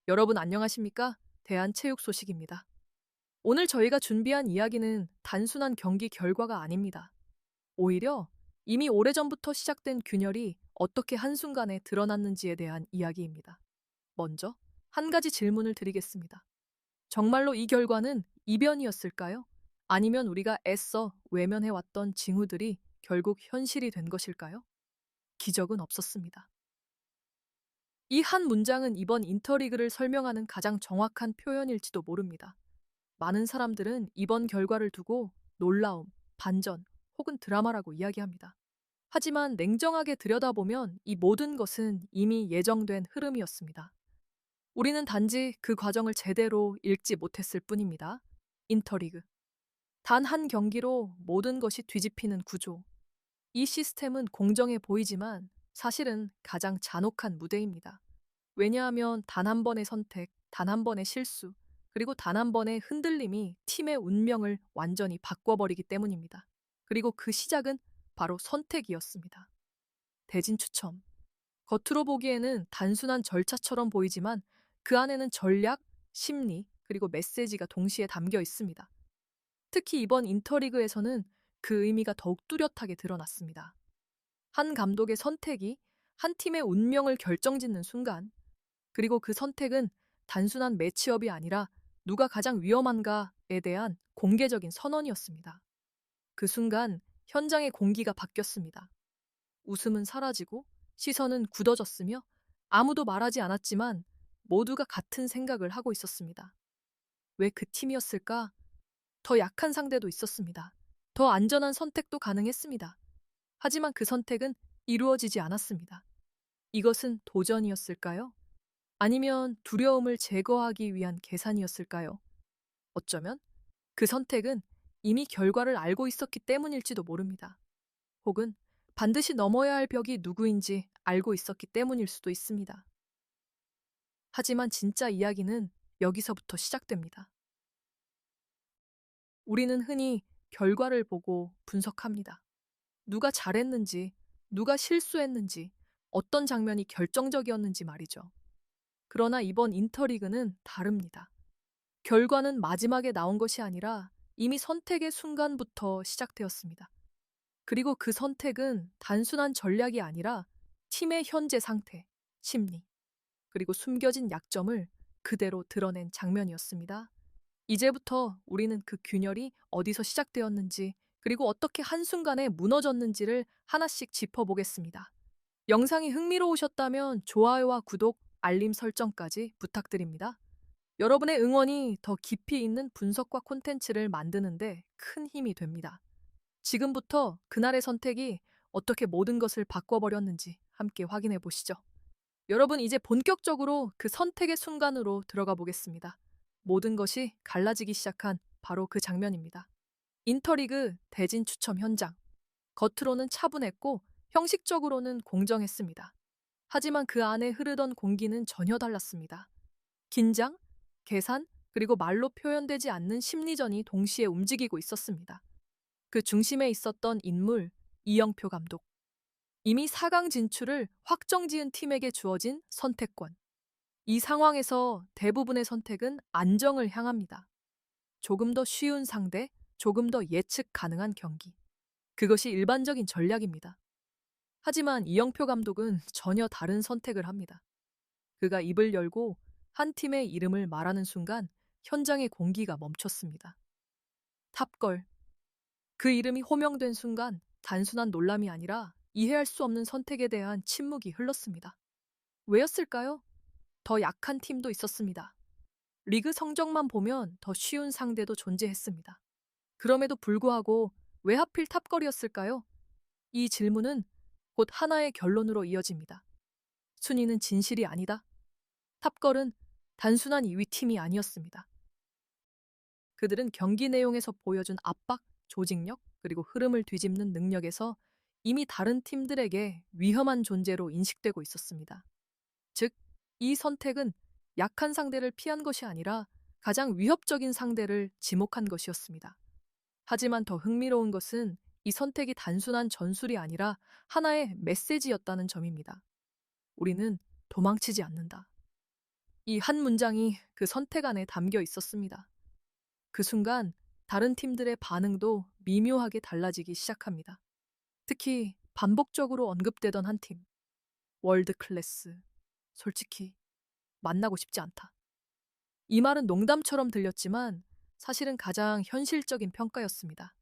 여러분 안녕하십니까? 대한체육 소식입니다. 오늘 저희가 준비한 이야기는 단순한 경기 결과가 아닙니다. 오히려 이미 오래전부터 시작된 균열이 어떻게 한순간에 드러났는지에 대한 이야기입니다. 먼저 한 가지 질문을 드리겠습니다. 정말로 이 결과는 이변이었을까요? 아니면 우리가 애써 외면해왔던 징후들이 결국 현실이 된 것일까요? 기적은 없었습니다. 이 한 문장은 이번 인터리그를 설명하는 가장 정확한 표현일지도 모릅니다. 많은 사람들은 이번 결과를 두고 놀라움, 반전, 혹은 드라마라고 이야기합니다. 하지만 냉정하게 들여다보면 이 모든 것은 이미 예정된 흐름이었습니다. 우리는 단지 그 과정을 제대로 읽지 못했을 뿐입니다. 인터리그. 단 한 경기로 모든 것이 뒤집히는 구조. 이 시스템은 공정해 보이지만 사실은 가장 잔혹한 무대입니다. 왜냐하면 단 한 번의 선택, 단 한 번의 실수, 그리고 단 한 번의 흔들림이 팀의 운명을 완전히 바꿔버리기 때문입니다. 그리고 그 시작은 바로 선택이었습니다. 대진 추첨. 겉으로 보기에는 단순한 절차처럼 보이지만 그 안에는 전략, 심리, 그리고 메시지가 동시에 담겨 있습니다. 특히 이번 인터리그에서는 그 의미가 더욱 뚜렷하게 드러났습니다. 한 감독의 선택이 한 팀의 운명을 결정짓는 순간, 그리고 그 선택은 단순한 매치업이 아니라 누가 가장 위험한가에 대한 공개적인 선언이었습니다. 그 순간 현장의 공기가 바뀌었습니다. 웃음은 사라지고 시선은 굳어졌으며 아무도 말하지 않았지만 모두가 같은 생각을 하고 있었습니다. 왜 그 팀이었을까? 더 약한 상대도 있었습니다. 더 안전한 선택도 가능했습니다. 하지만 그 선택은 이루어지지 않았습니다. 이것은 도전이었을까요? 아니면 두려움을 제거하기 위한 계산이었을까요? 어쩌면 그 선택은 이미 결과를 알고 있었기 때문일지도 모릅니다. 혹은 반드시 넘어야 할 벽이 누구인지 알고 있었기 때문일 수도 있습니다. 하지만 진짜 이야기는 여기서부터 시작됩니다. 우리는 흔히 결과를 보고 분석합니다. 누가 잘했는지, 누가 실수했는지, 어떤 장면이 결정적이었는지 말이죠. 그러나 이번 인터리그는 다릅니다. 결과는 마지막에 나온 것이 아니라 이미 선택의 순간부터 시작되었습니다. 그리고 그 선택은 단순한 전략이 아니라 팀의 현재 상태, 심리, 그리고 숨겨진 약점을 그대로 드러낸 장면이었습니다. 이제부터 우리는 그 균열이 어디서 시작되었는지, 그리고 어떻게 한순간에 무너졌는지를 하나씩 짚어보겠습니다. 영상이 흥미로우셨다면 좋아요와 구독, 알림 설정까지 부탁드립니다. 여러분의 응원이 더 깊이 있는 분석과 콘텐츠를 만드는데 큰 힘이 됩니다. 지금부터 그날의 선택이 어떻게 모든 것을 바꿔버렸는지 함께 확인해 보시죠. 여러분, 이제 본격적으로 그 선택의 순간으로 들어가 보겠습니다. 모든 것이 갈라지기 시작한 바로 그 장면입니다. 인터리그 대진 추첨 현장. 겉으로는 차분했고 형식적으로는 공정했습니다. 하지만 그 안에 흐르던 공기는 전혀 달랐습니다. 긴장, 계산, 그리고 말로 표현되지 않는 심리전이 동시에 움직이고 있었습니다. 그 중심에 있었던 인물, 이영표 감독. 이미 4강 진출을 확정지은 팀에게 주어진 선택권. 이 상황에서 대부분의 선택은 안정을 향합니다. 조금 더 쉬운 상대, 조금 더 예측 가능한 경기. 그것이 일반적인 전략입니다. 하지만 이영표 감독은 전혀 다른 선택을 합니다. 그가 입을 열고 한 팀의 이름을 말하는 순간 현장의 공기가 멈췄습니다. 탑걸. 그 이름이 호명된 순간 단순한 놀람이 아니라 이해할 수 없는 선택에 대한 침묵이 흘렀습니다. 왜였을까요? 더 약한 팀도 있었습니다. 리그 성적만 보면 더 쉬운 상대도 존재했습니다. 그럼에도 불구하고 왜 하필 탑걸이었을까요? 이 질문은 곧 하나의 결론으로 이어집니다. 순위는 진실이 아니다. 탑걸은 단순한 2위 팀이 아니었습니다. 그들은 경기 내용에서 보여준 압박, 조직력, 그리고 흐름을 뒤집는 능력에서 이미 다른 팀들에게 위험한 존재로 인식되고 있었습니다. 즉, 이 선택은 약한 상대를 피한 것이 아니라 가장 위협적인 상대를 지목한 것이었습니다. 하지만 더 흥미로운 것은 이 선택이 단순한 전술이 아니라 하나의 메시지였다는 점입니다. 우리는 도망치지 않는다. 이 한 문장이 그 선택 안에 담겨 있었습니다. 그 순간 다른 팀들의 반응도 미묘하게 달라지기 시작합니다. 특히 반복적으로 언급되던 한 팀, 월드 클래스. 솔직히 만나고 싶지 않다. 이 말은 농담처럼 들렸지만 사실은 가장 현실적인 평가였습니다.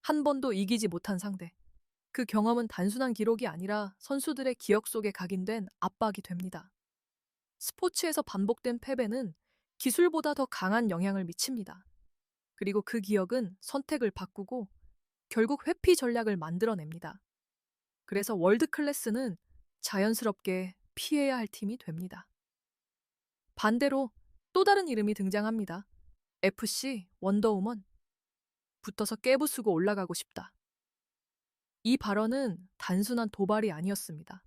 한 번도 이기지 못한 상대. 그 경험은 단순한 기록이 아니라 선수들의 기억 속에 각인된 압박이 됩니다. 스포츠에서 반복된 패배는 기술보다 더 강한 영향을 미칩니다. 그리고 그 기억은 선택을 바꾸고 결국 회피 전략을 만들어냅니다. 그래서 월드 클래스는 자연스럽게 피해야 할 팀이 됩니다. 반대로 또 다른 이름이 등장합니다. FC 원더우먼. 붙어서 깨부수고 올라가고 싶다. 이 발언은 단순한 도발이 아니었습니다.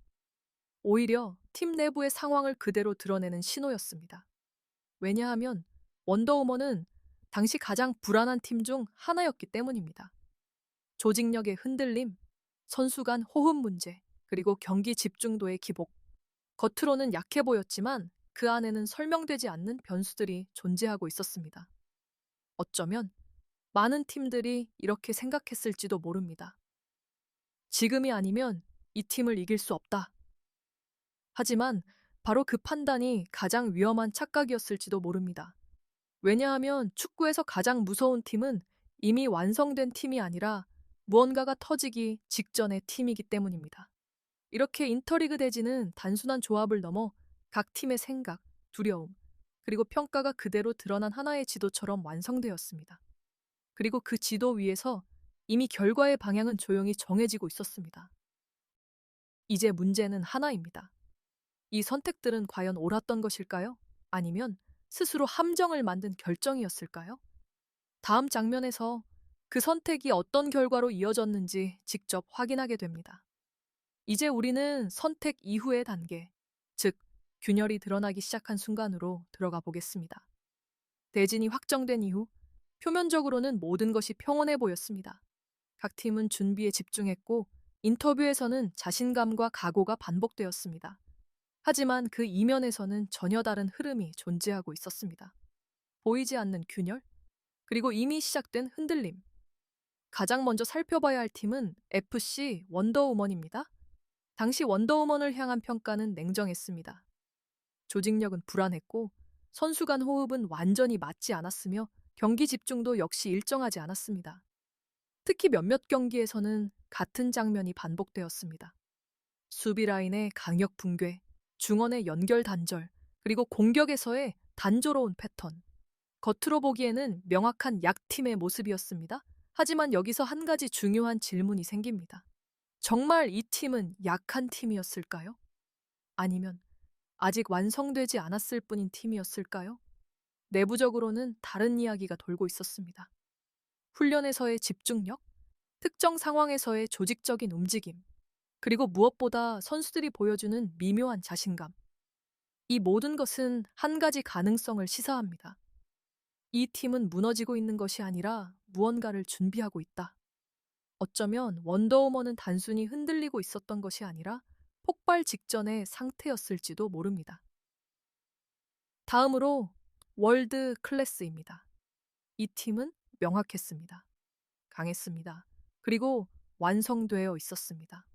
오히려 팀 내부의 상황을 그대로 드러내는 신호였습니다. 왜냐하면 원더우먼은 당시 가장 불안한 팀 중 하나였기 때문입니다. 조직력의 흔들림, 선수 간 호흡 문제, 그리고 경기 집중도의 기복. 겉으로는 약해 보였지만 그 안에는 설명되지 않는 변수들이 존재하고 있었습니다. 어쩌면 많은 팀들이 이렇게 생각했을지도 모릅니다. 지금이 아니면 이 팀을 이길 수 없다. 하지만 바로 그 판단이 가장 위험한 착각이었을지도 모릅니다. 왜냐하면 축구에서 가장 무서운 팀은 이미 완성된 팀이 아니라 무언가가 터지기 직전의 팀이기 때문입니다. 이렇게 인터리그 대진은 단순한 조합을 넘어 각 팀의 생각, 두려움, 그리고 평가가 그대로 드러난 하나의 지도처럼 완성되었습니다. 그리고 그 지도 위에서 이미 결과의 방향은 조용히 정해지고 있었습니다. 이제 문제는 하나입니다. 이 선택들은 과연 옳았던 것일까요? 아니면 스스로 함정을 만든 결정이었을까요? 다음 장면에서 그 선택이 어떤 결과로 이어졌는지 직접 확인하게 됩니다. 이제 우리는 선택 이후의 단계, 즉, 균열이 드러나기 시작한 순간으로 들어가 보겠습니다. 대진이 확정된 이후, 표면적으로는 모든 것이 평온해 보였습니다. 각 팀은 준비에 집중했고, 인터뷰에서는 자신감과 각오가 반복되었습니다. 하지만 그 이면에서는 전혀 다른 흐름이 존재하고 있었습니다. 보이지 않는 균열, 그리고 이미 시작된 흔들림. 가장 먼저 살펴봐야 할 팀은 FC 원더우먼입니다. 당시 원더우먼을 향한 평가는 냉정했습니다. 조직력은 불안했고 선수 간 호흡은 완전히 맞지 않았으며 경기 집중도 역시 일정하지 않았습니다. 특히 몇몇 경기에서는 같은 장면이 반복되었습니다. 수비 라인의 강력 붕괴, 중원의 연결 단절, 그리고 공격에서의 단조로운 패턴. 겉으로 보기에는 명확한 약팀의 모습이었습니다. 하지만 여기서 한 가지 중요한 질문이 생깁니다. 정말 이 팀은 약한 팀이었을까요? 아니면 아직 완성되지 않았을 뿐인 팀이었을까요? 내부적으로는 다른 이야기가 돌고 있었습니다. 훈련에서의 집중력, 특정 상황에서의 조직적인 움직임, 그리고 무엇보다 선수들이 보여주는 미묘한 자신감. 이 모든 것은 한 가지 가능성을 시사합니다. 이 팀은 무너지고 있는 것이 아니라 무언가를 준비하고 있다. 어쩌면 원더우먼은 단순히 흔들리고 있었던 것이 아니라 폭발 직전의 상태였을지도 모릅니다. 다음으로 월드 클래스입니다. 이 팀은 명확했습니다. 강했습니다. 그리고 완성되어 있었습니다.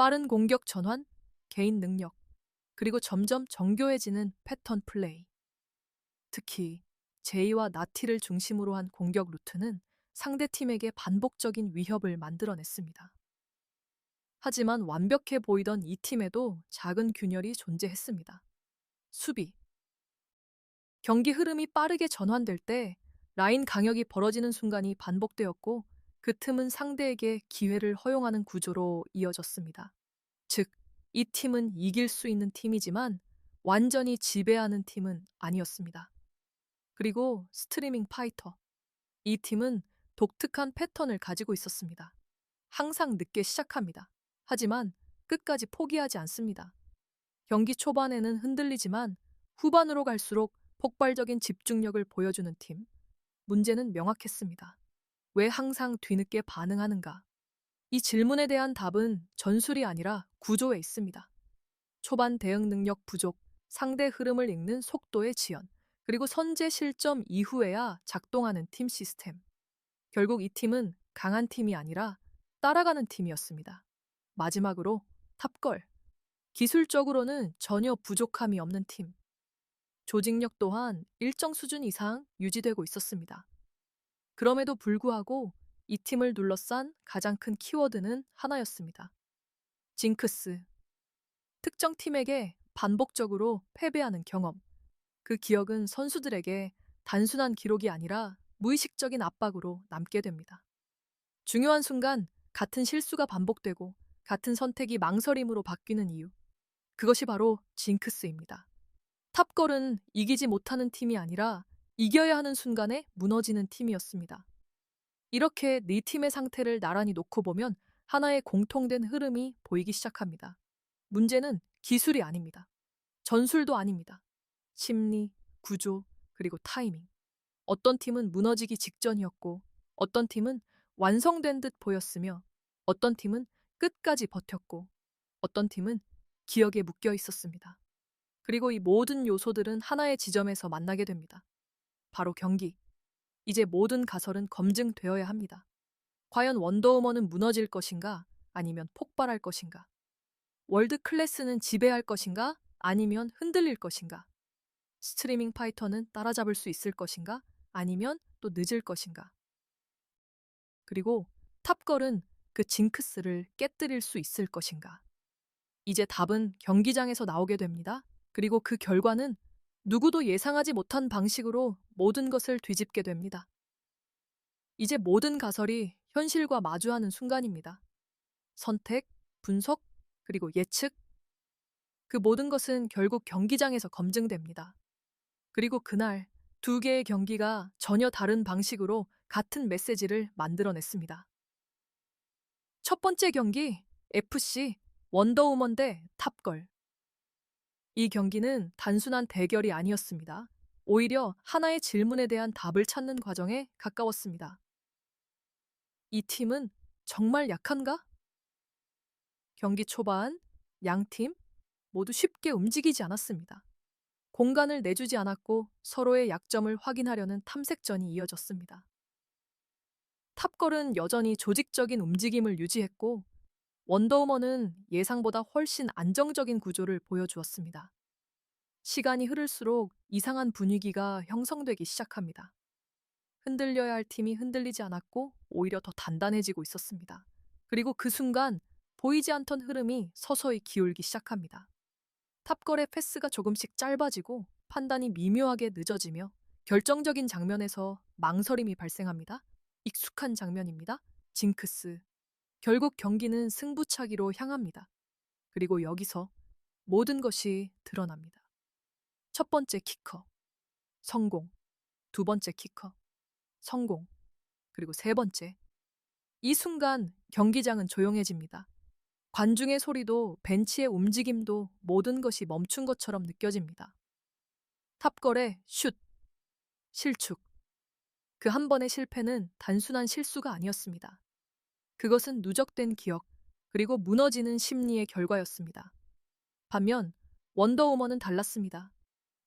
빠른 공격 전환, 개인 능력, 그리고 점점 정교해지는 패턴 플레이. 특히 제이와 나티를 중심으로 한 공격 루트는 상대팀에게 반복적인 위협을 만들어냈습니다. 하지만 완벽해 보이던 이 팀에도 작은 균열이 존재했습니다. 수비. 경기 흐름이 빠르게 전환될 때 라인 강역이 벌어지는 순간이 반복되었고 그 틈은 상대에게 기회를 허용하는 구조로 이어졌습니다. 즉, 이 팀은 이길 수 있는 팀이지만 완전히 지배하는 팀은 아니었습니다. 그리고 스트리밍 파이터. 이 팀은 독특한 패턴을 가지고 있었습니다. 항상 늦게 시작합니다. 하지만 끝까지 포기하지 않습니다. 경기 초반에는 흔들리지만 후반으로 갈수록 폭발적인 집중력을 보여주는 팀. 문제는 명확했습니다. 왜 항상 뒤늦게 반응하는가? 이 질문에 대한 답은 전술이 아니라 구조에 있습니다. 초반 대응 능력 부족, 상대 흐름을 읽는 속도의 지연, 그리고 선제 실점 이후에야 작동하는 팀 시스템. 결국 이 팀은 강한 팀이 아니라 따라가는 팀이었습니다. 마지막으로 탑걸. 기술적으로는 전혀 부족함이 없는 팀. 조직력 또한 일정 수준 이상 유지되고 있었습니다. 그럼에도 불구하고 이 팀을 둘러싼 가장 큰 키워드는 하나였습니다. 징크스. 특정 팀에게 반복적으로 패배하는 경험. 그 기억은 선수들에게 단순한 기록이 아니라 무의식적인 압박으로 남게 됩니다. 중요한 순간 같은 실수가 반복되고 같은 선택이 망설임으로 바뀌는 이유. 그것이 바로 징크스입니다. 탑걸은 이기지 못하는 팀이 아니라 이겨야 하는 순간에 무너지는 팀이었습니다. 이렇게 네 팀의 상태를 나란히 놓고 보면 하나의 공통된 흐름이 보이기 시작합니다. 문제는 기술이 아닙니다. 전술도 아닙니다. 심리, 구조, 그리고 타이밍. 어떤 팀은 무너지기 직전이었고, 어떤 팀은 완성된 듯 보였으며, 어떤 팀은 끝까지 버텼고, 어떤 팀은 기억에 묶여 있었습니다. 그리고 이 모든 요소들은 하나의 지점에서 만나게 됩니다. 바로 경기. 이제 모든 가설은 검증되어야 합니다. 과연 원더우먼은 무너질 것인가? 아니면 폭발할 것인가? 월드 클래스는 지배할 것인가? 아니면 흔들릴 것인가? 스트리밍 파이터는 따라잡을 수 있을 것인가? 아니면 또 늦을 것인가? 그리고 탑걸은 그 징크스를 깨뜨릴 수 있을 것인가? 이제 답은 경기장에서 나오게 됩니다. 그리고 그 결과는 누구도 예상하지 못한 방식으로 모든 것을 뒤집게 됩니다. 이제 모든 가설이 현실과 마주하는 순간입니다. 선택, 분석, 그리고 예측. 그 모든 것은 결국 경기장에서 검증됩니다. 그리고 그날 두 개의 경기가 전혀 다른 방식으로 같은 메시지를 만들어냈습니다. 첫 번째 경기, FC 원더우먼 대 탑걸. 이 경기는 단순한 대결이 아니었습니다. 오히려 하나의 질문에 대한 답을 찾는 과정에 가까웠습니다. 이 팀은 정말 약한가? 경기 초반 양 팀 모두 쉽게 움직이지 않았습니다. 공간을 내주지 않았고 서로의 약점을 확인하려는 탐색전이 이어졌습니다. 탑걸은 여전히 조직적인 움직임을 유지했고 원더우먼은 예상보다 훨씬 안정적인 구조를 보여주었습니다. 시간이 흐를수록 이상한 분위기가 형성되기 시작합니다. 흔들려야 할 팀이 흔들리지 않았고 오히려 더 단단해지고 있었습니다. 그리고 그 순간 보이지 않던 흐름이 서서히 기울기 시작합니다. 탑걸의 패스가 조금씩 짧아지고 판단이 미묘하게 늦어지며 결정적인 장면에서 망설임이 발생합니다. 익숙한 장면입니다. 징크스. 결국 경기는 승부차기로 향합니다. 그리고 여기서 모든 것이 드러납니다. 첫 번째 키커. 성공. 두 번째 키커. 성공. 그리고 세 번째. 이 순간 경기장은 조용해집니다. 관중의 소리도 벤치의 움직임도 모든 것이 멈춘 것처럼 느껴집니다. 탑걸의 슛, 실축. 그 한 번의 실패는 단순한 실수가 아니었습니다. 그것은 누적된 기억, 그리고 무너지는 심리의 결과였습니다. 반면 원더우먼은 달랐습니다.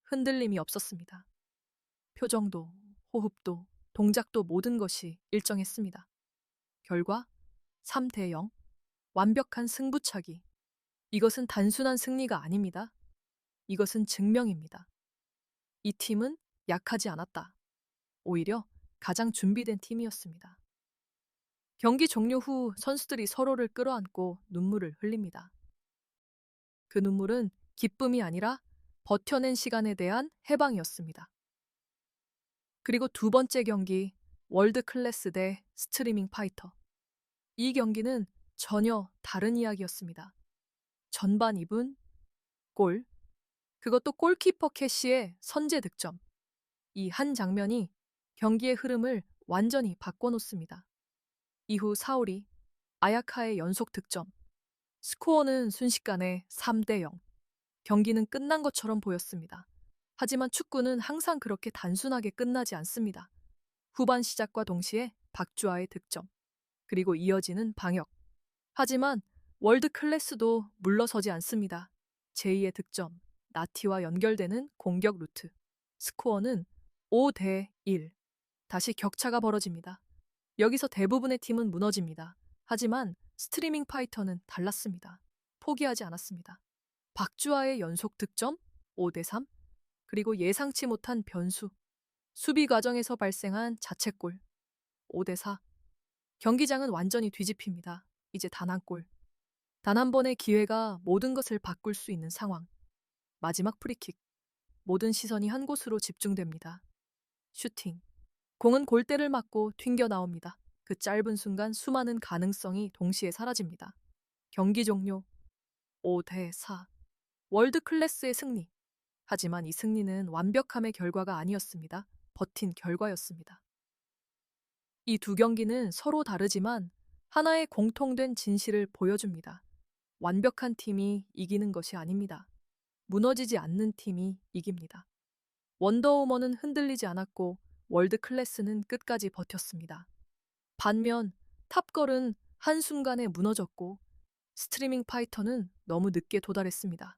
흔들림이 없었습니다. 표정도, 호흡도, 동작도 모든 것이 일정했습니다. 결과 3대 0. 완벽한 승부차기. 이것은 단순한 승리가 아닙니다. 이것은 증명입니다. 이 팀은 약하지 않았다. 오히려 가장 준비된 팀이었습니다. 경기 종료 후 선수들이 서로를 끌어안고 눈물을 흘립니다. 그 눈물은 기쁨이 아니라 버텨낸 시간에 대한 해방이었습니다. 그리고 두 번째 경기, 월드 클래스 대 스트리밍 파이터. 이 경기는 전혀 다른 이야기였습니다. 전반 2분, 골. 그것도 골키퍼 캐시의 선제 득점. 이 한 장면이 경기의 흐름을 완전히 바꿔놓습니다. 이후 사울이 아야카의 연속 득점. 스코어는 순식간에 3대 0. 경기는 끝난 것처럼 보였습니다. 하지만 축구는 항상 그렇게 단순하게 끝나지 않습니다. 후반 시작과 동시에 박주아의 득점. 그리고 이어지는 방역. 하지만 월드 클래스도 물러서지 않습니다. 제2의 득점, 나티와 연결되는 공격 루트. 스코어는 5대 1. 다시 격차가 벌어집니다. 여기서 대부분의 팀은 무너집니다. 하지만 스트리밍 파이터는 달랐습니다. 포기하지 않았습니다. 박주아의 연속 득점 5대 3, 그리고 예상치 못한 변수, 수비 과정에서 발생한 자책골 5대 4. 경기장은 완전히 뒤집힙니다. 이제 단 한 골. 단 한 번의 기회가 모든 것을 바꿀 수 있는 상황. 마지막 프리킥. 모든 시선이 한 곳으로 집중됩니다. 슈팅. 공은 골대를 맞고 튕겨 나옵니다. 그 짧은 순간 수많은 가능성이 동시에 사라집니다. 경기 종료 5대 4. 월드 클래스의 승리. 하지만 이 승리는 완벽함의 결과가 아니었습니다. 버틴 결과였습니다. 이 두 경기는 서로 다르지만 하나의 공통된 진실을 보여줍니다. 완벽한 팀이 이기는 것이 아닙니다. 무너지지 않는 팀이 이깁니다. 원더우먼은 흔들리지 않았고 월드 클래스는 끝까지 버텼습니다. 반면 탑걸은 한순간에 무너졌고 스트리밍 파이터는 너무 늦게 도달했습니다.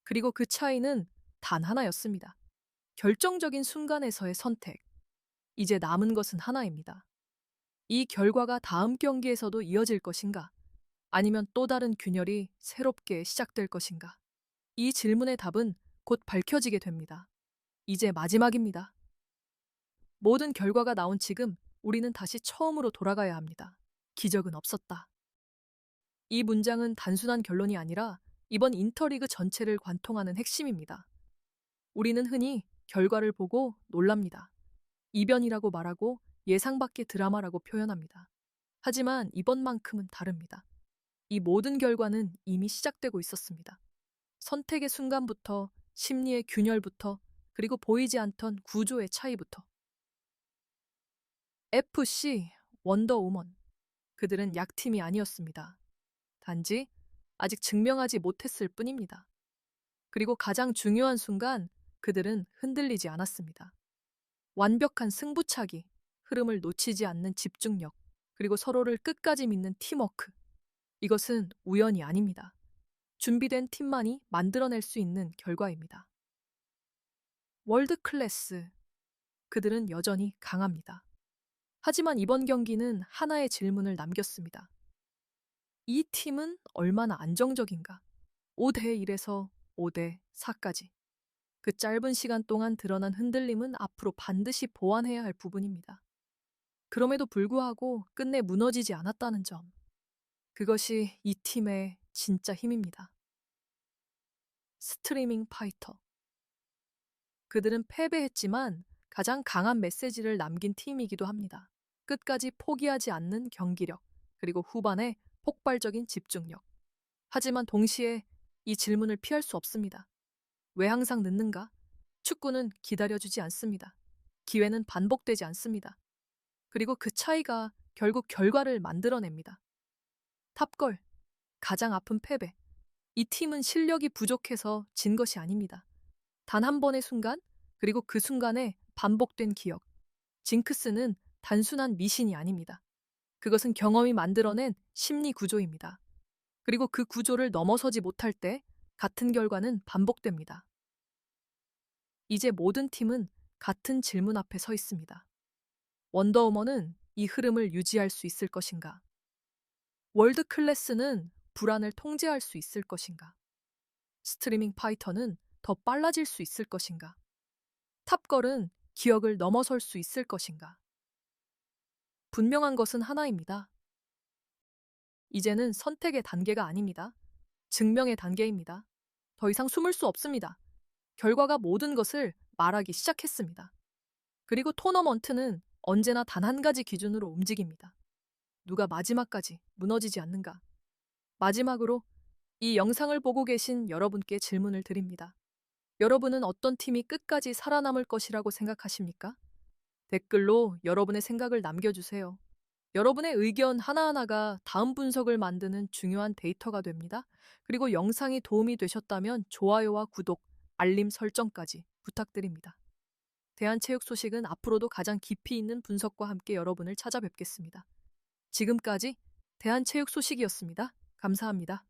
그리고 그 차이는 단 하나였습니다. 결정적인 순간에서의 선택. 이제 남은 것은 하나입니다. 이 결과가 다음 경기에서도 이어질 것인가? 아니면 또 다른 균열이 새롭게 시작될 것인가? 이 질문의 답은 곧 밝혀지게 됩니다. 이제 마지막입니다. 모든 결과가 나온 지금 우리는 다시 처음으로 돌아가야 합니다. 기적은 없었다. 이 문장은 단순한 결론이 아니라 이번 인터리그 전체를 관통하는 핵심입니다. 우리는 흔히 결과를 보고 놀랍니다. 이변이라고 말하고 예상 밖의 드라마라고 표현합니다. 하지만 이번만큼은 다릅니다. 이 모든 결과는 이미 시작되고 있었습니다. 선택의 순간부터, 심리의 균열부터, 그리고 보이지 않던 구조의 차이부터. FC 원더우먼. 그들은 약팀이 아니었습니다. 단지 아직 증명하지 못했을 뿐입니다. 그리고 가장 중요한 순간 그들은 흔들리지 않았습니다. 완벽한 승부차기, 흐름을 놓치지 않는 집중력, 그리고 서로를 끝까지 믿는 팀워크. 이것은 우연이 아닙니다. 준비된 팀만이 만들어낼 수 있는 결과입니다. 월드 클래스. 그들은 여전히 강합니다. 하지만 이번 경기는 하나의 질문을 남겼습니다. 이 팀은 얼마나 안정적인가? 5대 1에서 5대 4까지. 그 짧은 시간 동안 드러난 흔들림은 앞으로 반드시 보완해야 할 부분입니다. 그럼에도 불구하고 끝내 무너지지 않았다는 점. 그것이 이 팀의 진짜 힘입니다. 스트리밍 파이터. 그들은 패배했지만 가장 강한 메시지를 남긴 팀이기도 합니다. 끝까지 포기하지 않는 경기력, 그리고 후반의 폭발적인 집중력. 하지만 동시에 이 질문을 피할 수 없습니다. 왜 항상 늦는가? 축구는 기다려주지 않습니다. 기회는 반복되지 않습니다. 그리고 그 차이가 결국 결과를 만들어냅니다. 탑걸, 가장 아픈 패배. 이 팀은 실력이 부족해서 진 것이 아닙니다. 단 한 번의 순간, 그리고 그 순간에 반복된 기억. 징크스는 단순한 미신이 아닙니다. 그것은 경험이 만들어낸 심리 구조입니다. 그리고 그 구조를 넘어서지 못할 때 같은 결과는 반복됩니다. 이제 모든 팀은 같은 질문 앞에 서 있습니다. 원더우먼은 이 흐름을 유지할 수 있을 것인가? 월드 클래스는 불안을 통제할 수 있을 것인가? 스트리밍 파이터는 더 빨라질 수 있을 것인가? 탑걸은 기억을 넘어설 수 있을 것인가? 분명한 것은 하나입니다. 이제는 선택의 단계가 아닙니다. 증명의 단계입니다. 더 이상 숨을 수 없습니다. 결과가 모든 것을 말하기 시작했습니다. 그리고 토너먼트는 언제나 단 한 가지 기준으로 움직입니다. 누가 마지막까지 무너지지 않는가? 마지막으로 이 영상을 보고 계신 여러분께 질문을 드립니다. 여러분은 어떤 팀이 끝까지 살아남을 것이라고 생각하십니까? 댓글로 여러분의 생각을 남겨주세요. 여러분의 의견 하나하나가 다음 분석을 만드는 중요한 데이터가 됩니다. 그리고 영상이 도움이 되셨다면 좋아요와 구독, 알림 설정까지 부탁드립니다. 대한체육 소식은 앞으로도 가장 깊이 있는 분석과 함께 여러분을 찾아뵙겠습니다. 지금까지 대한체육 소식이었습니다. 감사합니다.